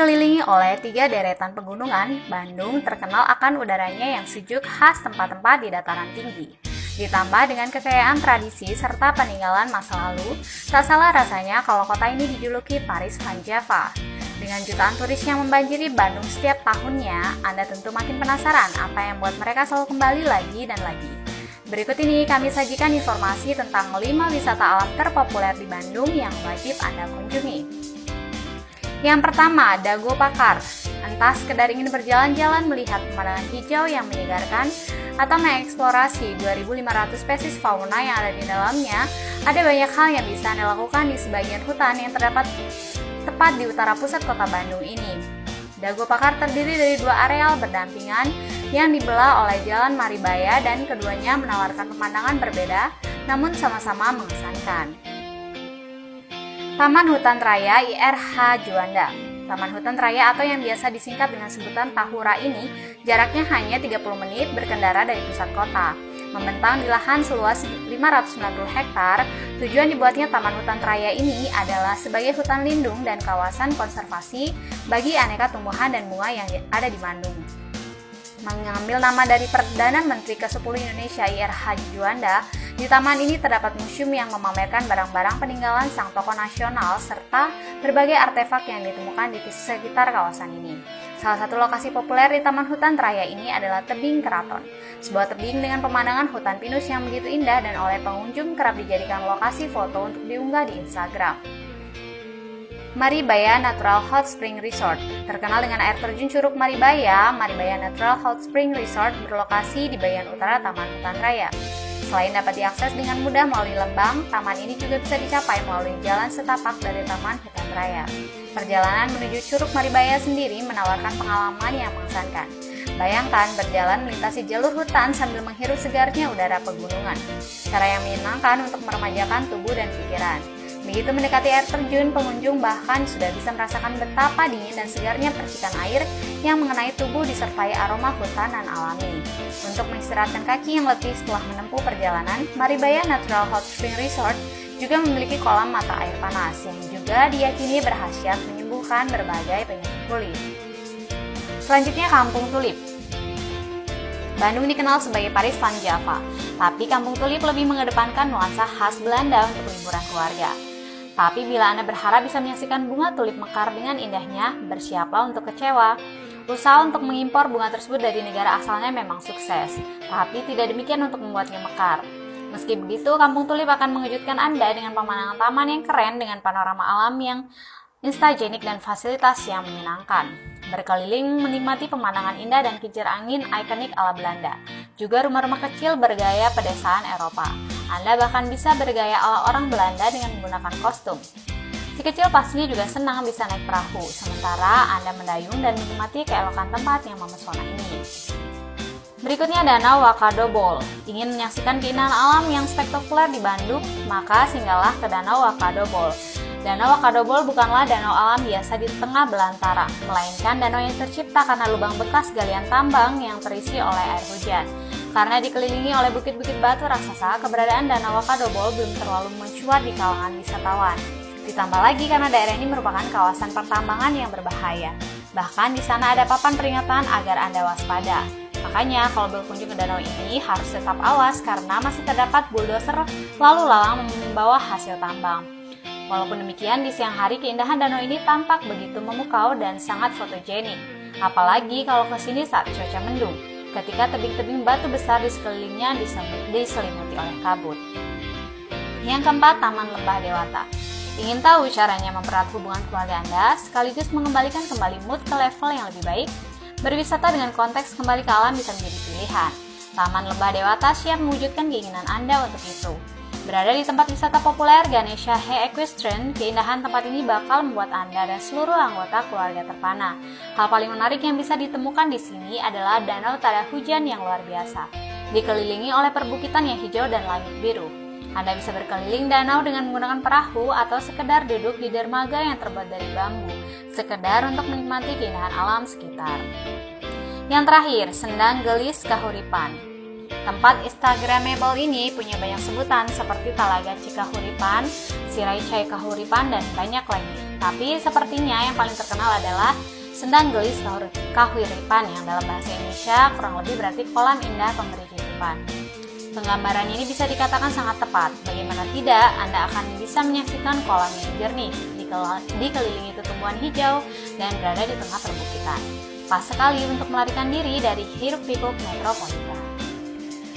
Dikelilingi oleh 3 deretan pegunungan, Bandung terkenal akan udaranya yang sejuk khas tempat-tempat di dataran tinggi. Ditambah dengan kekayaan tradisi serta peninggalan masa lalu, tak salah rasanya kalau kota ini dijuluki Paris Van Java. Dengan jutaan turis yang membanjiri Bandung setiap tahunnya, Anda tentu makin penasaran apa yang membuat mereka selalu kembali lagi dan lagi. Berikut ini kami sajikan informasi tentang 5 wisata alam terpopuler di Bandung yang wajib Anda kunjungi. Yang pertama, Dago Pakar. Entah sekedar ingin berjalan-jalan melihat pemandangan hijau yang menyegarkan atau mengeksplorasi 2.500 spesies fauna yang ada di dalamnya, ada banyak hal yang bisa Anda lakukan di sebagian hutan yang terdapat tepat di utara pusat kota Bandung ini. Dago Pakar terdiri dari 2 areal berdampingan yang dibelah oleh Jalan Maribaya dan keduanya menawarkan pemandangan berbeda namun sama-sama mengesankan. Taman Hutan Raya IRH Juanda. Taman Hutan Raya atau yang biasa disingkat dengan sebutan Tahura ini jaraknya hanya 30 menit berkendara dari pusat kota. Membentang di lahan seluas 590 hektar, tujuan dibuatnya Taman Hutan Raya ini adalah sebagai hutan lindung dan kawasan konservasi bagi aneka tumbuhan dan bunga yang ada di Bandung. Mengambil nama dari Perdana Menteri ke-10 Indonesia IRH Juanda, di taman ini terdapat museum yang memamerkan barang-barang peninggalan sang tokoh nasional serta berbagai artefak yang ditemukan di sekitar kawasan ini. Salah satu lokasi populer di Taman Hutan Raya ini adalah Tebing Keraton, sebuah tebing dengan pemandangan hutan pinus yang begitu indah dan oleh pengunjung kerap dijadikan lokasi foto untuk diunggah di Instagram. Maribaya Natural Hot Spring Resort. Terkenal dengan air terjun Curug Maribaya, Maribaya Natural Hot Spring Resort berlokasi di bagian utara Taman Hutan Raya. Selain dapat diakses dengan mudah melalui lembang, taman ini juga bisa dicapai melalui jalan setapak dari Taman Hutan Raya. Perjalanan menuju Curug Maribaya sendiri menawarkan pengalaman yang mengesankan. Bayangkan berjalan melintasi jalur hutan sambil menghirup segarnya udara pegunungan. Cara yang menyenangkan untuk meremajakan tubuh dan pikiran. Begitu mendekati air terjun, pengunjung bahkan sudah bisa merasakan betapa dingin dan segarnya percikan air yang mengenai tubuh disertai aroma hutanan alami. Untuk mengistirahatkan kaki yang letih setelah menempuh perjalanan, Maribaya Natural Hot Spring Resort juga memiliki kolam mata air panas yang juga diyakini berkhasiat menyembuhkan berbagai penyakit kulit. Selanjutnya, Kampung Tulip. Bandung dikenal sebagai Paris Van Java, tapi Kampung Tulip lebih mengedepankan nuansa khas Belanda untuk liburan keluarga. Tapi bila Anda berharap bisa menyaksikan bunga tulip mekar dengan indahnya, bersiaplah untuk kecewa. Usaha untuk mengimpor bunga tersebut dari negara asalnya memang sukses, tapi tidak demikian untuk membuatnya mekar. Meski begitu, Kampung Tulip akan mengejutkan Anda dengan pemandangan taman yang keren dengan panorama alam yang instagenik dan fasilitas yang menyenangkan. Berkeliling menikmati pemandangan indah dan kincir angin ikonik ala Belanda. Juga rumah-rumah kecil bergaya pedesaan Eropa. Anda bahkan bisa bergaya ala orang Belanda dengan menggunakan kostum. Si kecil pastinya juga senang bisa naik perahu, sementara Anda mendayung dan menikmati keelokan tempat yang memesona ini. Berikutnya Danau Wakado Bowl. Ingin menyaksikan keindahan alam yang spektakuler di Bandung, maka singgahlah ke Danau Wakado Bowl. Danau Wakado Bowl bukanlah danau alam biasa di tengah belantara, melainkan danau yang tercipta karena lubang bekas galian tambang yang terisi oleh air hujan. Karena dikelilingi oleh bukit-bukit batu raksasa, keberadaan Danau Wakado Bowl belum terlalu mencuat di kalangan wisatawan. Ditambah lagi karena daerah ini merupakan kawasan pertambangan yang berbahaya. Bahkan di sana ada papan peringatan agar Anda waspada. Makanya kalau berkunjung ke danau ini harus tetap awas karena masih terdapat bulldozer lalu lalang membawa hasil tambang. Walaupun demikian, di siang hari keindahan danau ini tampak begitu memukau dan sangat fotogenik. Apalagi kalau kesini saat cuaca mendung, ketika tebing-tebing batu besar di sekelilingnya diselimuti oleh kabut. Yang keempat, Taman Lembah Dewata. Ingin tahu caranya mempererat hubungan keluarga Anda, sekaligus mengembalikan kembali mood ke level yang lebih baik? Berwisata dengan konteks kembali ke alam bisa menjadi pilihan. Taman Lembah Dewata siap mewujudkan keinginan Anda untuk itu. Berada di tempat wisata populer Ganesha Hay Equestrian, keindahan tempat ini bakal membuat Anda dan seluruh anggota keluarga terpana. Hal paling menarik yang bisa ditemukan di sini adalah danau tada hujan yang luar biasa, dikelilingi oleh perbukitan yang hijau dan langit biru. Anda bisa berkeliling danau dengan menggunakan perahu atau sekedar duduk di dermaga yang terbuat dari bambu, sekedar untuk menikmati keindahan alam sekitar. Yang terakhir, Sendang Gelis Kahuripan. Tempat Instagramable ini punya banyak sebutan seperti Talaga Cikahuripan, Sirai Cai Kahuripan, dan banyak lagi. Tapi sepertinya yang paling terkenal adalah Sendang Gelis Kahuripan yang dalam bahasa Indonesia kurang lebih berarti kolam indah pemberi kehidupan. Penggambaran ini bisa dikatakan sangat tepat. Bagaimana tidak, Anda akan bisa menyaksikan kolam yang jernih, dikelilingi tumbuhan hijau, dan berada di tengah perbukitan. Pas sekali untuk melarikan diri dari hiruk-pikuk metropolitan.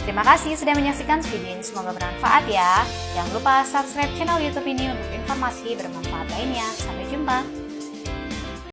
Terima kasih sudah menyaksikan video ini, semoga bermanfaat ya. Jangan lupa subscribe channel YouTube ini untuk informasi bermanfaat lainnya. Sampai jumpa.